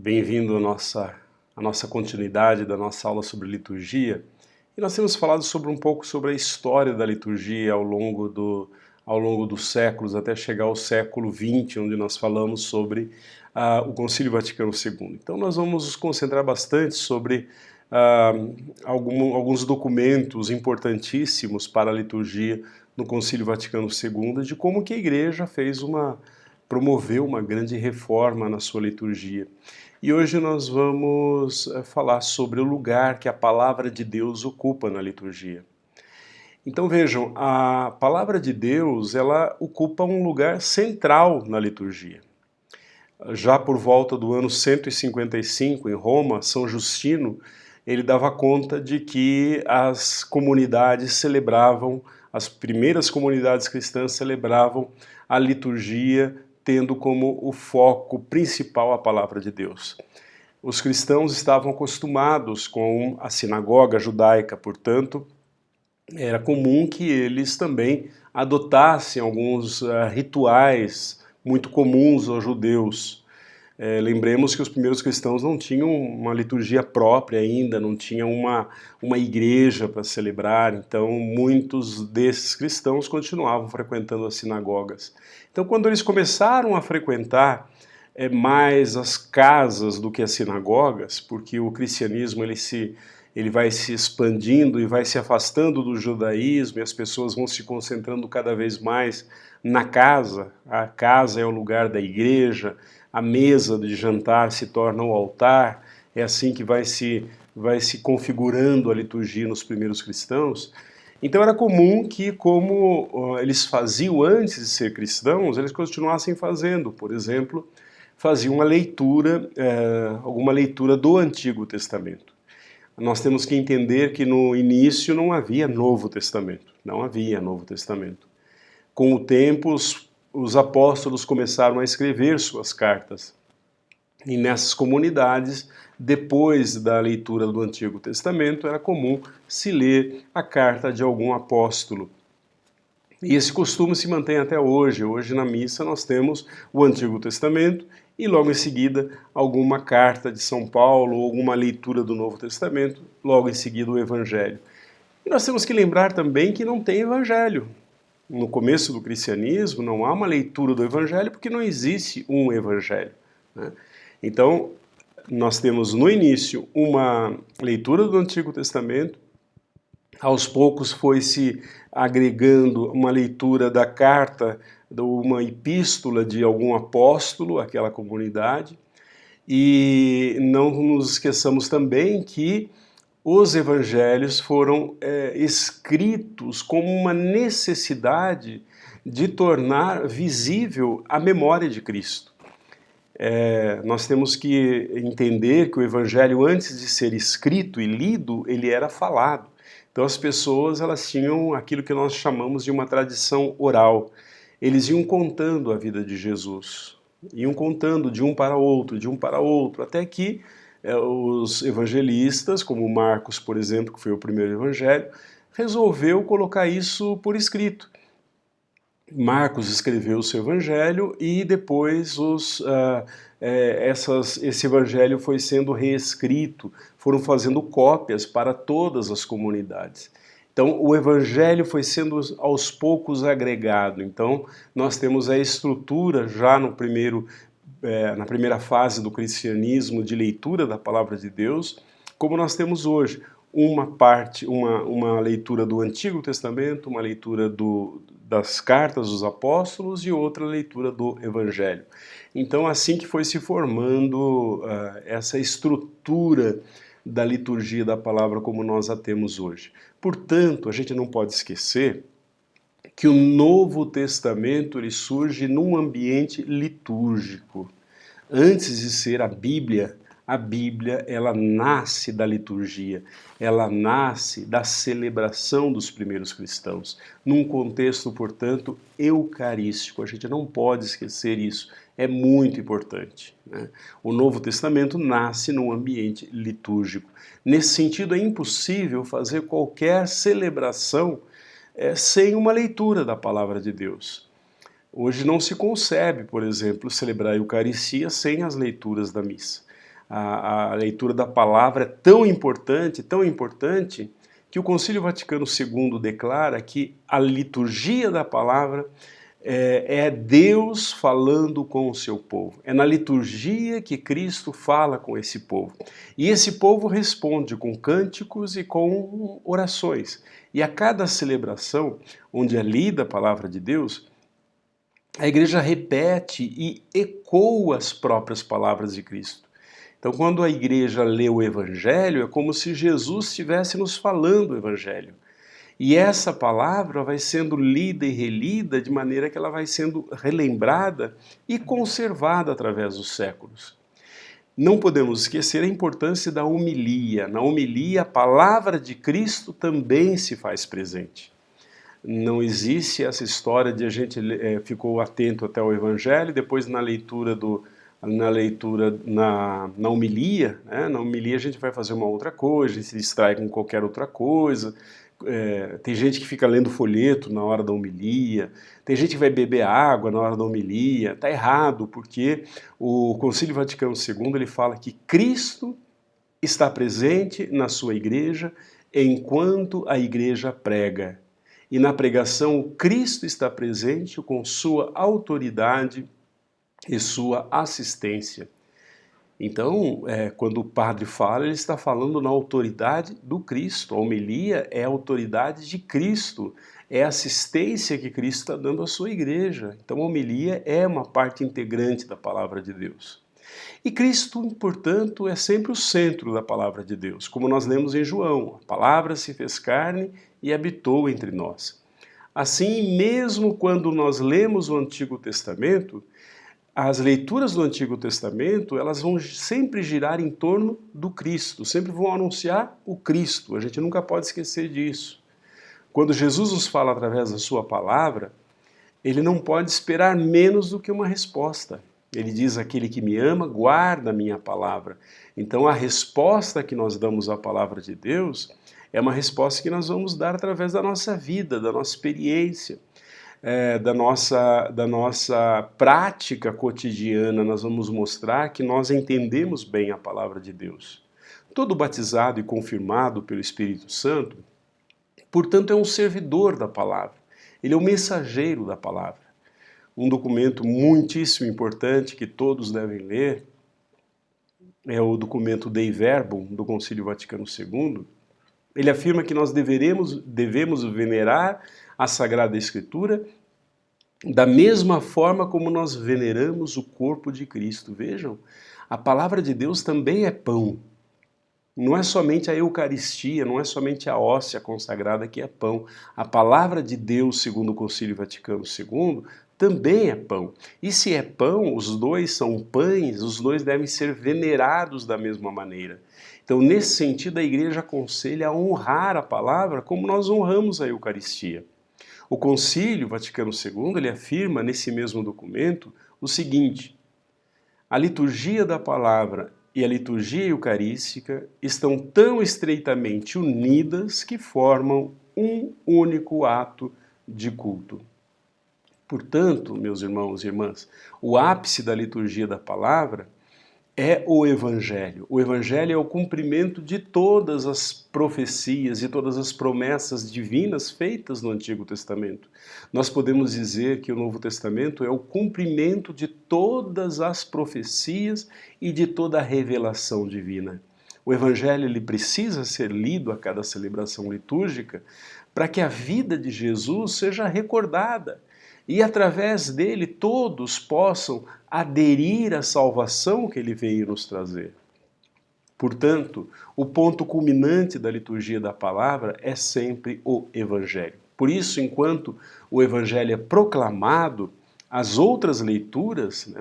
Bem-vindo à nossa continuidade da nossa aula sobre liturgia. E nós temos falado um pouco sobre a história da liturgia ao longo dos séculos, até chegar ao século XX, onde nós falamos sobre o Concílio Vaticano II. Então nós vamos nos concentrar bastante sobre alguns documentos importantíssimos para a liturgia no Concílio Vaticano II, de como que a Igreja promoveu uma grande reforma na sua liturgia. E hoje nós vamos falar sobre o lugar que a Palavra de Deus ocupa na liturgia. Então vejam, a Palavra de Deus, ela ocupa um lugar central na liturgia. Já por volta do ano 155, em Roma, São Justino, ele dava conta de que as comunidades celebravam, as primeiras comunidades cristãs celebravam a liturgia tendo como o foco principal a Palavra de Deus. Os cristãos estavam acostumados com a sinagoga judaica, portanto, era comum que eles também adotassem alguns rituais muito comuns aos judeus. Lembremos que os primeiros cristãos não tinham uma liturgia própria ainda, não tinham uma igreja para celebrar, então muitos desses cristãos continuavam frequentando as sinagogas. Então quando eles começaram a frequentar mais as casas do que as sinagogas, porque o cristianismo ele vai se expandindo e vai se afastando do judaísmo e as pessoas vão se concentrando cada vez mais na casa. A casa é o lugar da igreja, a mesa de jantar se torna o altar, é assim que vai se configurando a liturgia nos primeiros cristãos. Então era comum que, como eles faziam antes de ser cristãos, eles continuassem fazendo. Por exemplo, faziam alguma leitura do Antigo Testamento. Nós temos que entender que no início não havia Novo Testamento, não havia Novo Testamento. Com o tempo, os apóstolos começaram a escrever suas cartas. E nessas comunidades, depois da leitura do Antigo Testamento, era comum se ler a carta de algum apóstolo. E esse costume se mantém até hoje. Hoje na missa nós temos o Antigo Testamento e logo em seguida alguma carta de São Paulo, ou alguma leitura do Novo Testamento, logo em seguida o Evangelho. E nós temos que lembrar também que não tem Evangelho. No começo do cristianismo não há uma leitura do Evangelho porque não existe um Evangelho, né? Então nós temos no início uma leitura do Antigo Testamento, aos poucos foi se agregando uma leitura da carta, uma epístola de algum apóstolo àquela comunidade, e não nos esqueçamos também que os evangelhos foram escritos como uma necessidade de tornar visível a memória de Cristo. Nós temos que entender que o evangelho, antes de ser escrito e lido, ele era falado. Então as pessoas elas tinham aquilo que nós chamamos de uma tradição oral. Eles iam contando a vida de Jesus, iam contando de um para outro, até que os evangelistas, como Marcos, por exemplo, que foi o primeiro evangelho, resolveu colocar isso por escrito. Marcos escreveu o seu evangelho e depois esse evangelho foi sendo reescrito, foram fazendo cópias para todas as comunidades. Então o evangelho foi sendo aos poucos agregado. Então nós temos a estrutura já na primeira fase do cristianismo de leitura da palavra de Deus, como nós temos hoje. Uma leitura do Antigo Testamento, uma leitura das cartas dos apóstolos e outra leitura do Evangelho. Então assim que foi se formando essa estrutura da liturgia da palavra como nós a temos hoje. Portanto, a gente não pode esquecer que o Novo Testamento ele surge num ambiente litúrgico. Antes de ser a Bíblia ela nasce da liturgia, ela nasce da celebração dos primeiros cristãos, num contexto, portanto, eucarístico. A gente não pode esquecer isso, é muito importante, né? O Novo Testamento nasce num ambiente litúrgico. Nesse sentido, é impossível fazer qualquer celebração sem uma leitura da palavra de Deus. Hoje não se concebe, por exemplo, celebrar a Eucaristia sem as leituras da missa. A leitura da palavra é tão importante, que o Concílio Vaticano II declara que a liturgia da palavra é Deus falando com o seu povo. É na liturgia que Cristo fala com esse povo. E esse povo responde com cânticos e com orações. E a cada celebração, onde é lida a palavra de Deus, a igreja repete e ecoa as próprias palavras de Cristo. Então, quando a igreja lê o Evangelho, é como se Jesus estivesse nos falando o Evangelho. E essa palavra vai sendo lida e relida de maneira que ela vai sendo relembrada e conservada através dos séculos. Não podemos esquecer a importância da homilia. Na homilia, a palavra de Cristo também se faz presente. Não existe essa história de a gente ficou atento até o Evangelho, depois na homilia, né? Na homilia a gente vai fazer uma outra coisa, a gente se distrai com qualquer outra coisa. Tem gente que fica lendo folheto na hora da homilia, tem gente que vai beber água na hora da homilia. Está errado, porque o Concílio Vaticano II ele fala que Cristo está presente na sua igreja enquanto a igreja prega. E na pregação, o Cristo está presente com sua autoridade e sua assistência. Então, quando o padre fala, ele está falando na autoridade do Cristo. A homilia é a autoridade de Cristo, é a assistência que Cristo está dando à sua igreja. Então, a homilia é uma parte integrante da palavra de Deus. E Cristo, portanto, é sempre o centro da palavra de Deus, como nós lemos em João: a palavra se fez carne e habitou entre nós. Assim, mesmo quando nós lemos o Antigo Testamento, as leituras do Antigo Testamento, elas vão sempre girar em torno do Cristo, sempre vão anunciar o Cristo, a gente nunca pode esquecer disso. Quando Jesus nos fala através da sua palavra, ele não pode esperar menos do que uma resposta. Ele diz: aquele que me ama, guarda a minha palavra. Então a resposta que nós damos à palavra de Deus é uma resposta que nós vamos dar através da nossa vida, da nossa experiência. Da nossa prática cotidiana, nós vamos mostrar que nós entendemos bem a palavra de Deus. Todo batizado e confirmado pelo Espírito Santo, portanto, é um servidor da palavra. Ele é o mensageiro da palavra. Um documento muitíssimo importante que todos devem ler é o documento Dei Verbum, do Concílio Vaticano II. Ele afirma que nós devemos venerar a Sagrada Escritura da mesma forma como nós veneramos o corpo de Cristo. Vejam, a palavra de Deus também é pão. Não é somente a Eucaristia, não é somente a hóstia consagrada que é pão. A palavra de Deus, segundo o Concílio Vaticano II, também é pão. E se é pão, os dois são pães, os dois devem ser venerados da mesma maneira. Então, nesse sentido, a Igreja aconselha a honrar a palavra como nós honramos a Eucaristia. O Concílio Vaticano II, ele afirma nesse mesmo documento o seguinte: a liturgia da palavra e a liturgia eucarística estão tão estreitamente unidas que formam um único ato de culto. Portanto, meus irmãos e irmãs, o ápice da liturgia da palavra é o Evangelho. O Evangelho é o cumprimento de todas as profecias e todas as promessas divinas feitas no Antigo Testamento. Nós podemos dizer que o Novo Testamento é o cumprimento de todas as profecias e de toda a revelação divina. O Evangelho ele precisa ser lido a cada celebração litúrgica para que a vida de Jesus seja recordada. E através dele todos possam aderir à salvação que ele veio nos trazer. Portanto, o ponto culminante da liturgia da palavra é sempre o Evangelho. Por isso, enquanto o Evangelho é proclamado, as outras leituras,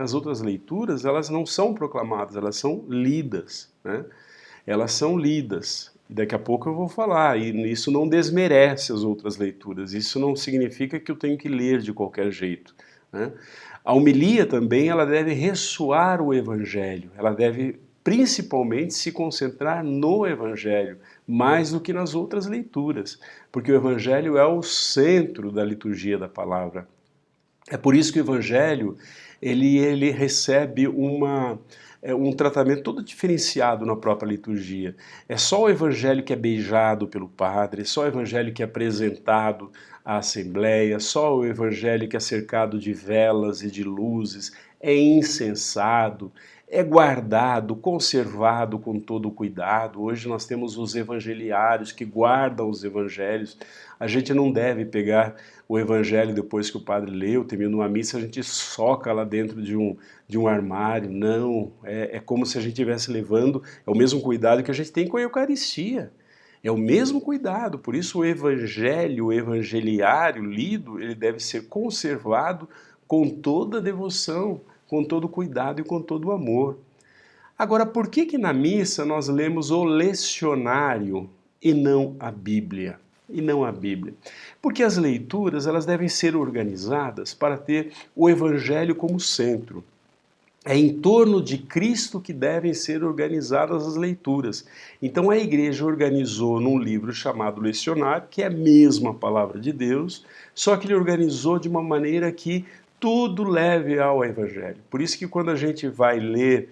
elas não são proclamadas, elas são lidas, né? Elas são lidas. Daqui a pouco eu vou falar, e isso não desmerece as outras leituras, isso não significa que eu tenho que ler de qualquer jeito, né? A homilia também, ela deve ressoar o Evangelho, ela deve principalmente se concentrar no Evangelho, mais do que nas outras leituras, porque o Evangelho é o centro da liturgia da palavra. É por isso que o Evangelho ele recebe um tratamento todo diferenciado na própria liturgia. É só o Evangelho que é beijado pelo padre, é só o Evangelho que é apresentado à Assembleia, só o Evangelho que é cercado de velas e de luzes, é incensado, é guardado, conservado com todo cuidado. Hoje nós temos os evangeliários que guardam os evangelhos. A gente não deve pegar o evangelho depois que o padre leu, termina uma missa, a gente soca lá dentro de um armário. Não, é como se a gente estivesse levando, é o mesmo cuidado que a gente tem com a Eucaristia. É o mesmo cuidado, por isso o evangelho, o evangeliário lido, ele deve ser conservado com toda devoção, com todo cuidado e com todo amor. Agora, por que que na missa nós lemos o lecionário e não a Bíblia? E não a Bíblia. Porque as leituras elas devem ser organizadas para ter o Evangelho como centro. É em torno de Cristo que devem ser organizadas as leituras. Então a igreja organizou num livro chamado Lecionário, que é a mesma palavra de Deus, só que ele organizou de uma maneira que tudo leve ao Evangelho. Por isso que quando a gente vai ler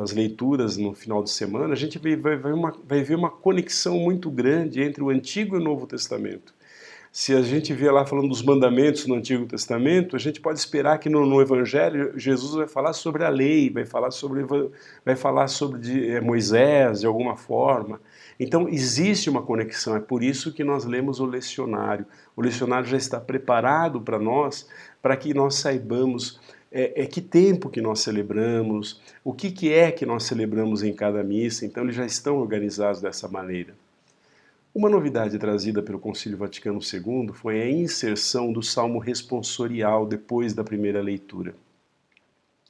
as leituras no final de semana, a gente vai ver uma conexão muito grande entre o Antigo e o Novo Testamento. Se a gente vê lá falando dos mandamentos no Antigo Testamento, a gente pode esperar que no Evangelho Jesus vai falar sobre a lei, vai falar sobre Moisés de alguma forma. Então existe uma conexão, é por isso que nós lemos o lecionário. O lecionário já está preparado para nós, para que nós saibamos que tempo que nós celebramos, o que é que nós celebramos em cada missa, então eles já estão organizados dessa maneira. Uma novidade trazida pelo Concílio Vaticano II foi a inserção do Salmo responsorial depois da primeira leitura.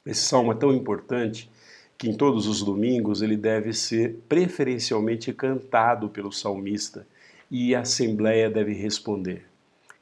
Esse salmo é tão importante que em todos os domingos ele deve ser preferencialmente cantado pelo salmista e a Assembleia deve responder.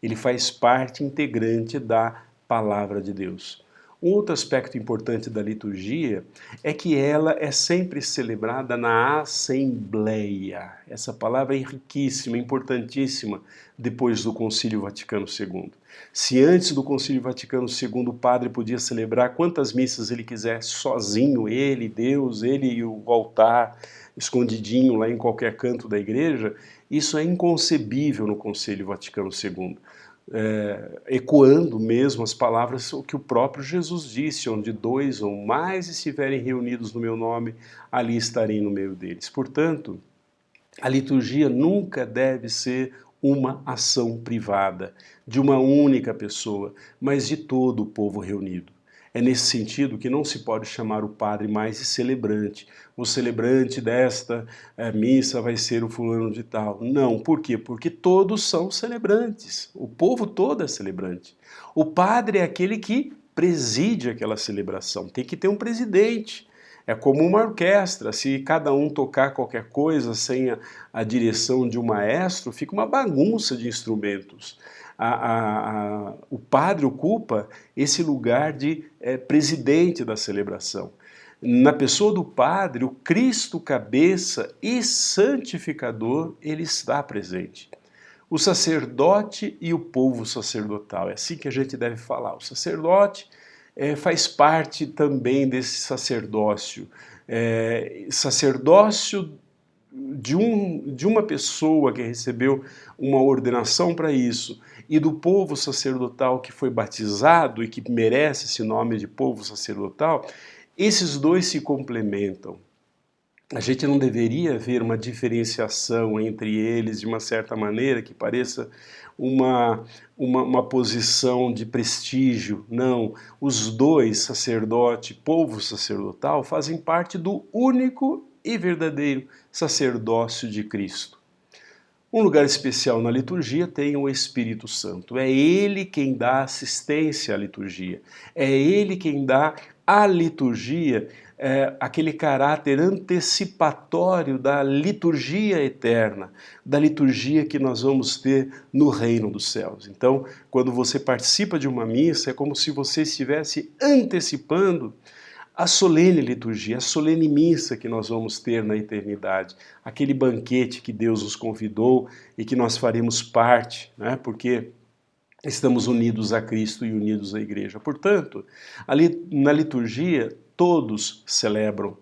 Ele faz parte integrante da Palavra de Deus. Um outro aspecto importante da liturgia é que ela é sempre celebrada na Assembleia. Essa palavra é riquíssima, importantíssima depois do Concílio Vaticano II. Se antes do Concílio Vaticano II o padre podia celebrar quantas missas ele quisesse sozinho, ele, Deus, ele e o altar, escondidinho lá em qualquer canto da igreja, isso é inconcebível no Concílio Vaticano II. Ecoando mesmo as palavras que o próprio Jesus disse, onde dois ou mais estiverem reunidos no meu nome, ali estarei no meio deles. Portanto, a liturgia nunca deve ser uma ação privada, de uma única pessoa, mas de todo o povo reunido. É nesse sentido que não se pode chamar o padre mais de celebrante. O celebrante desta missa vai ser o fulano de tal. Não, por quê? Porque todos são celebrantes. O povo todo é celebrante. O padre é aquele que preside aquela celebração. Tem que ter um presidente. É como uma orquestra, se cada um tocar qualquer coisa sem a direção de um maestro, fica uma bagunça de instrumentos. O padre ocupa esse lugar de presidente da celebração. Na pessoa do padre, o Cristo cabeça e santificador, ele está presente. O sacerdote e o povo sacerdotal, é assim que a gente deve falar. O sacerdote faz parte também desse sacerdócio. Sacerdócio de uma pessoa que recebeu uma ordenação para isso e do povo sacerdotal que foi batizado e que merece esse nome de povo sacerdotal, esses dois se complementam. A gente não deveria ver uma diferenciação entre eles de uma certa maneira que pareça uma posição de prestígio. Não, os dois, sacerdote, povo sacerdotal, fazem parte do único e verdadeiro sacerdócio de Cristo. Um lugar especial na liturgia tem o Espírito Santo. É ele quem dá assistência à liturgia. É ele quem dá à liturgia aquele caráter antecipatório da liturgia eterna, da liturgia que nós vamos ter no reino dos céus. Então, quando você participa de uma missa, é como se você estivesse antecipando a solene liturgia, a solene missa que nós vamos ter na eternidade, aquele banquete que Deus nos convidou e que nós faremos parte, né? Porque estamos unidos a Cristo e unidos à igreja. Portanto, ali na liturgia, todos celebram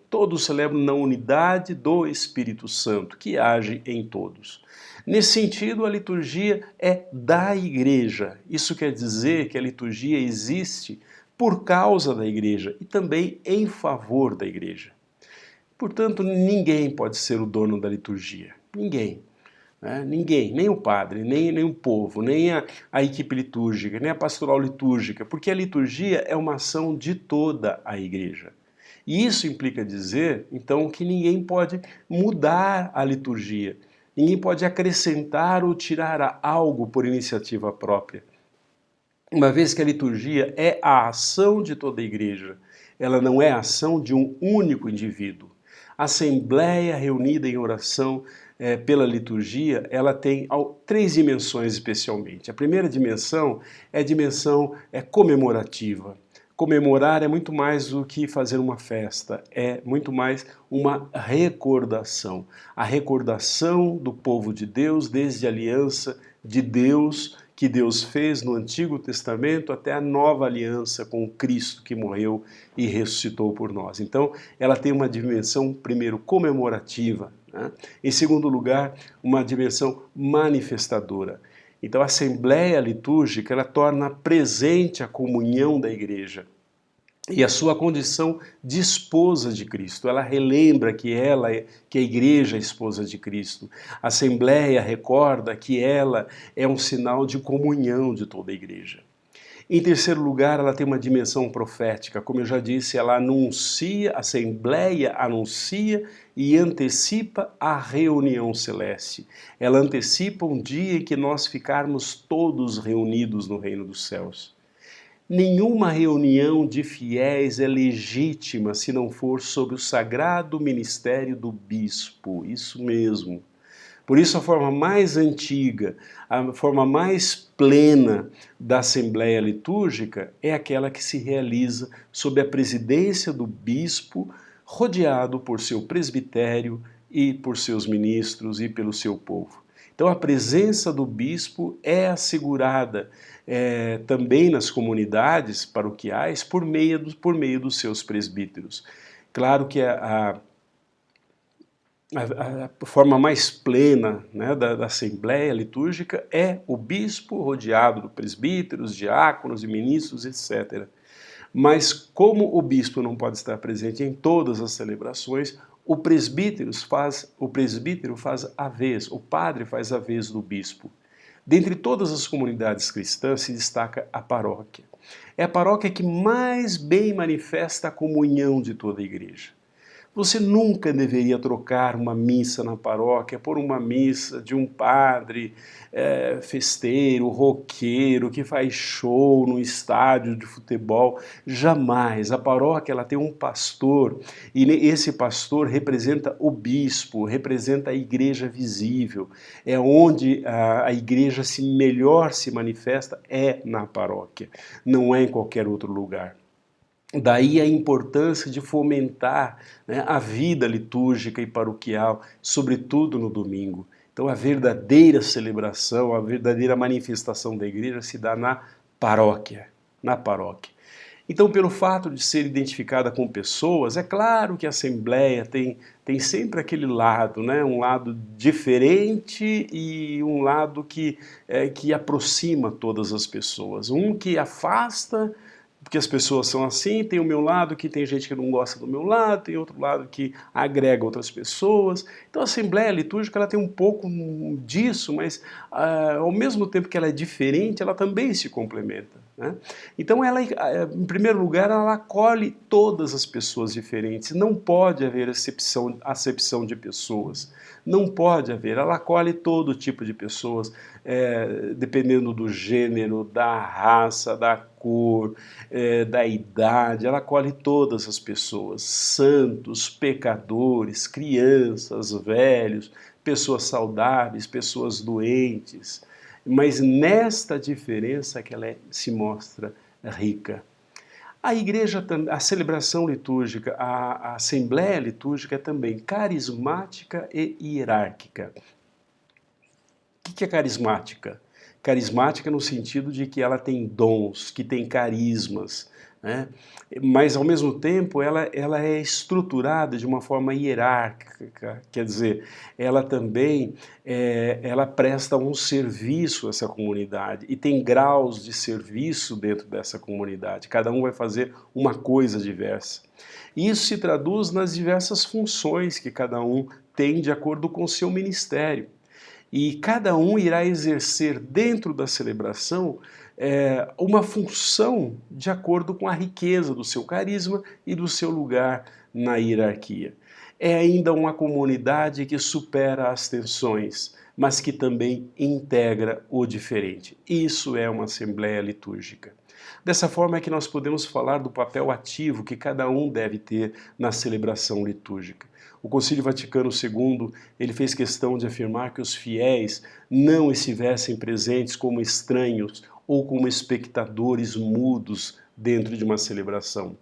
na unidade do Espírito Santo, que age em todos. Nesse sentido, a liturgia é da igreja. Isso quer dizer que a liturgia existe por causa da igreja e também em favor da igreja. Portanto, ninguém pode ser o dono da liturgia. Ninguém. Ninguém, nem o padre, nem o povo, nem a equipe litúrgica, nem a pastoral litúrgica, porque a liturgia é uma ação de toda a igreja. E isso implica dizer, então, que ninguém pode mudar a liturgia, ninguém pode acrescentar ou tirar algo por iniciativa própria. Uma vez que a liturgia é a ação de toda a igreja, ela não é a ação de um único indivíduo. A assembleia reunida em oração pela liturgia, ela tem três dimensões especialmente. A primeira dimensão é a dimensão comemorativa. Comemorar é muito mais do que fazer uma festa, é muito mais uma recordação. A recordação do povo de Deus, desde a aliança de Deus, que Deus fez no Antigo Testamento, até a nova aliança com Cristo que morreu e ressuscitou por nós. Então, ela tem uma dimensão, primeiro, comemorativa, né? Em segundo lugar, uma dimensão manifestadora. Então, a Assembleia Litúrgica, ela torna presente a comunhão da igreja e a sua condição de esposa de Cristo. Ela relembra que que a igreja é esposa de Cristo. A Assembleia recorda que ela é um sinal de comunhão de toda a igreja. Em terceiro lugar, ela tem uma dimensão profética. Como eu já disse, ela anuncia, a Assembleia anuncia e antecipa a reunião celeste. Ela antecipa um dia em que nós ficarmos todos reunidos no reino dos céus. Nenhuma reunião de fiéis é legítima se não for sob o sagrado ministério do bispo, isso mesmo. Por isso a forma mais antiga, a forma mais plena da Assembleia Litúrgica é aquela que se realiza sob a presidência do bispo, rodeado por seu presbitério e por seus ministros e pelo seu povo. Então a presença do bispo é assegurada também nas comunidades paroquiais por meio dos seus presbíteros. Claro que a forma mais plena, né, da Assembleia Litúrgica é o bispo rodeado de presbíteros, diáconos e ministros, etc. Mas como o bispo não pode estar presente em todas as celebrações, o presbítero faz a vez, o padre faz a vez do bispo. Dentre todas as comunidades cristãs se destaca a paróquia. É a paróquia que mais bem manifesta a comunhão de toda a igreja. Você nunca deveria trocar uma missa na paróquia por uma missa de um padre festeiro, roqueiro, que faz show no estádio de futebol. Jamais. A paróquia ela tem um pastor e esse pastor representa o bispo, representa a igreja visível. É onde a igreja melhor se manifesta, é na paróquia, não é em qualquer outro lugar. Daí a importância de fomentar, né, a vida litúrgica e paroquial, sobretudo no domingo. Então a verdadeira celebração, a verdadeira manifestação da igreja se dá na paróquia, na paróquia. Então, pelo fato de ser identificada com pessoas, é claro que a Assembleia tem sempre aquele lado, né? Um lado diferente e um lado que aproxima todas as pessoas. Um que afasta, porque as pessoas são assim, tem o meu lado que tem gente que não gosta do meu lado, tem outro lado que agrega outras pessoas. Então a Assembleia Litúrgica ela tem um pouco disso, mas ao mesmo tempo que ela é diferente, ela também se complementa, né? Então ela, em primeiro lugar, ela acolhe todas as pessoas diferentes, não pode haver acepção de pessoas, não pode haver, ela acolhe todo tipo de pessoas, dependendo do gênero, da raça, da cor, da idade, ela acolhe todas as pessoas, santos, pecadores, crianças, velhos, pessoas saudáveis, pessoas doentes, mas nesta diferença que ela se mostra rica. A igreja, a celebração litúrgica, a assembleia litúrgica é também carismática e hierárquica. O que é carismática? Carismática no sentido de que ela tem dons, que tem carismas, né? Mas ao mesmo tempo ela é estruturada de uma forma hierárquica, quer dizer, ela também ela presta um serviço a essa comunidade e tem graus de serviço dentro dessa comunidade, cada um vai fazer uma coisa diversa. Isso se traduz nas diversas funções que cada um tem de acordo com o seu ministério. E cada um irá exercer dentro da celebração uma função de acordo com a riqueza do seu carisma e do seu lugar na hierarquia. É ainda uma comunidade que supera as tensões, mas que também integra o diferente. Isso é uma assembleia litúrgica. Dessa forma é que nós podemos falar do papel ativo que cada um deve ter na celebração litúrgica. O Concílio Vaticano II, ele fez questão de afirmar que os fiéis não estivessem presentes como estranhos ou como espectadores mudos dentro de uma celebração,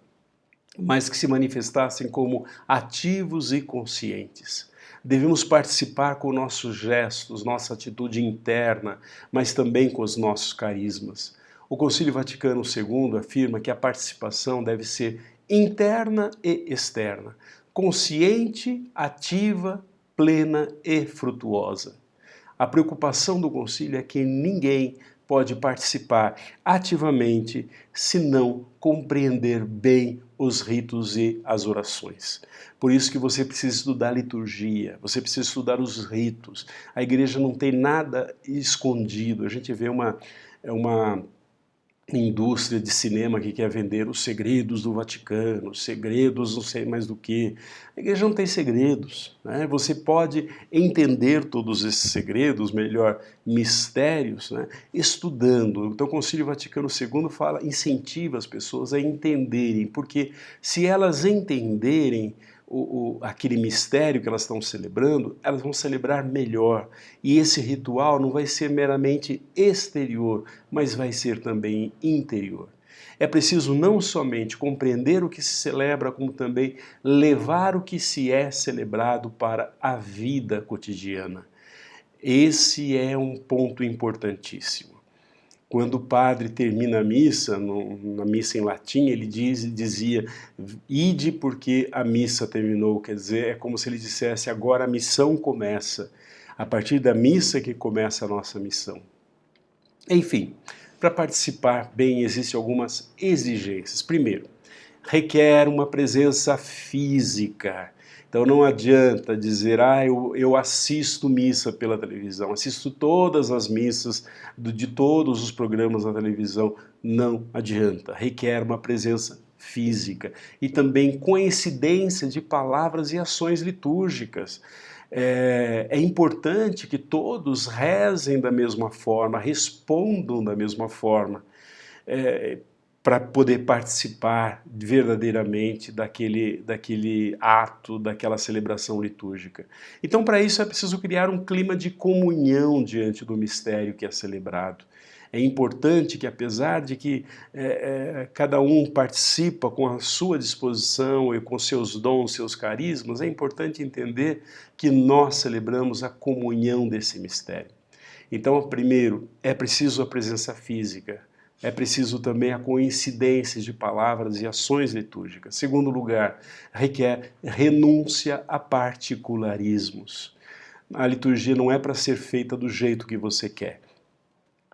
mas que se manifestassem como ativos e conscientes. Devemos participar com nossos gestos, nossa atitude interna, mas também com os nossos carismas. O Concílio Vaticano II afirma que a participação deve ser interna e externa, consciente, ativa, plena e frutuosa. A preocupação do concílio é que ninguém pode participar ativamente se não compreender bem os ritos e as orações. Por isso que você precisa estudar liturgia, você precisa estudar os ritos. A igreja não tem nada escondido. A gente vê uma indústria de cinema que quer vender os segredos do Vaticano, segredos não sei mais do que. A igreja não tem segredos, né? Você pode entender todos esses segredos, melhor, mistérios, né? Estudando. Então o Concílio Vaticano II incentiva as pessoas a entenderem, porque se elas entenderem aquele mistério que elas estão celebrando, elas vão celebrar melhor. E esse ritual não vai ser meramente exterior, mas vai ser também interior. É preciso não somente compreender o que se celebra, como também levar o que se é celebrado para a vida cotidiana. Esse é um ponto importantíssimo. Quando o padre termina a missa, na missa em latim, ele dizia, ide porque a missa terminou, quer dizer, é como se ele dissesse, agora a missão começa, a partir da missa que começa a nossa missão. Enfim, para participar bem existem algumas exigências. Primeiro, requer uma presença física. Então não adianta dizer, eu assisto missa pela televisão, assisto todas as missas de todos os programas da televisão. Não adianta, requer uma presença física e também coincidência de palavras e ações litúrgicas. É importante que todos rezem da mesma forma, respondam da mesma forma, para poder participar verdadeiramente daquele ato, daquela celebração litúrgica. Então, para isso é preciso criar um clima de comunhão diante do mistério que é celebrado. É importante que, apesar de que cada um participa com a sua disposição e com seus dons, seus carismas, é importante entender que nós celebramos a comunhão desse mistério. Então, primeiro, é preciso a presença física. É preciso também a coincidência de palavras e ações litúrgicas. Segundo lugar, requer renúncia a particularismos. A liturgia não é para ser feita do jeito que você quer.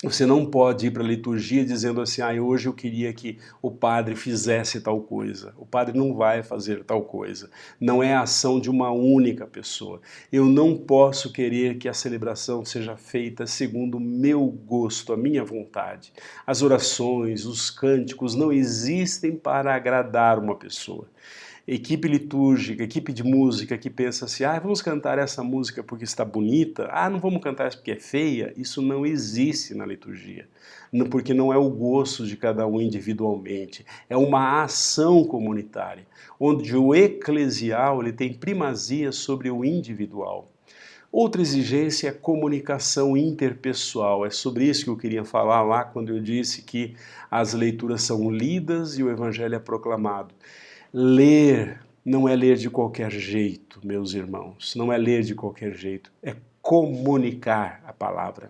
Você não pode ir para a liturgia dizendo assim, hoje eu queria que o padre fizesse tal coisa. O padre não vai fazer tal coisa. Não é a ação de uma única pessoa. Eu não posso querer que a celebração seja feita segundo o meu gosto, a minha vontade. As orações, os cânticos não existem para agradar uma pessoa. Equipe litúrgica, equipe de música que pensa assim, vamos cantar essa música porque está bonita, não vamos cantar essa porque é feia, isso não existe na liturgia, porque não é o gosto de cada um individualmente, é uma ação comunitária, onde o eclesial ele tem primazia sobre o individual. Outra exigência é a comunicação interpessoal, é sobre isso que eu queria falar lá quando eu disse que as leituras são lidas e o evangelho é proclamado. Ler não é ler de qualquer jeito, meus irmãos, não é ler de qualquer jeito, é comunicar a palavra.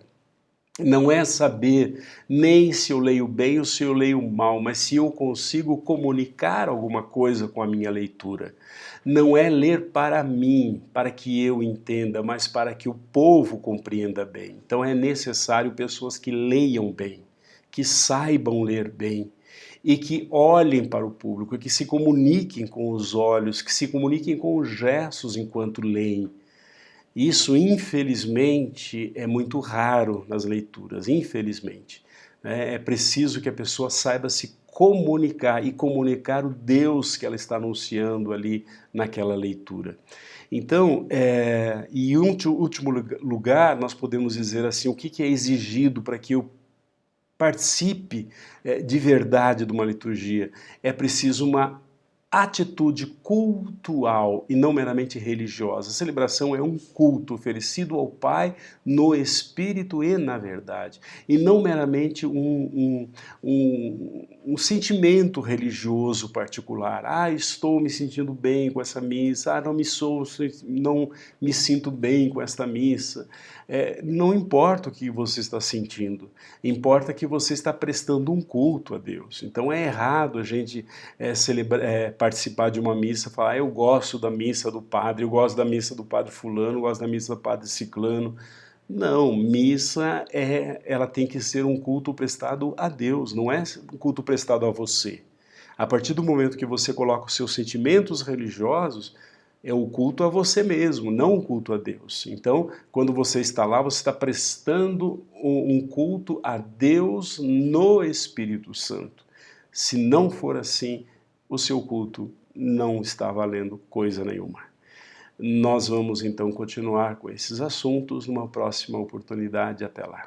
Não é saber nem se eu leio bem ou se eu leio mal, mas se eu consigo comunicar alguma coisa com a minha leitura. Não é ler para mim, para que eu entenda, mas para que o povo compreenda bem. Então é necessário pessoas que leiam bem, que saibam ler bem e que olhem para o público, que se comuniquem com os olhos, que se comuniquem com os gestos enquanto leem. Isso, infelizmente, é muito raro nas leituras, infelizmente. É preciso que a pessoa saiba se comunicar e comunicar o Deus que ela está anunciando ali naquela leitura. Então, em último lugar, nós podemos dizer assim, o que é exigido para que eu participe de verdade de uma liturgia? É preciso uma atitude cultual e não meramente religiosa. A celebração é um culto oferecido ao Pai no Espírito e na verdade, e não meramente um sentimento religioso particular. Ah, estou me sentindo bem com essa missa, não me sinto bem com esta missa. Não importa o que você está sentindo, importa que você está prestando um culto a Deus. Então é errado a gente participar de uma missa, falar, eu gosto da missa do padre, eu gosto da missa do padre fulano, eu gosto da missa do padre ciclano. Não, missa ela tem que ser um culto prestado a Deus, não é um culto prestado a você. A partir do momento que você coloca os seus sentimentos religiosos, é o culto a você mesmo, não o culto a Deus. Então, quando você está lá, você está prestando um culto a Deus no Espírito Santo. Se não for assim, o seu culto não está valendo coisa nenhuma. Nós vamos então continuar com esses assuntos numa próxima oportunidade. Até lá.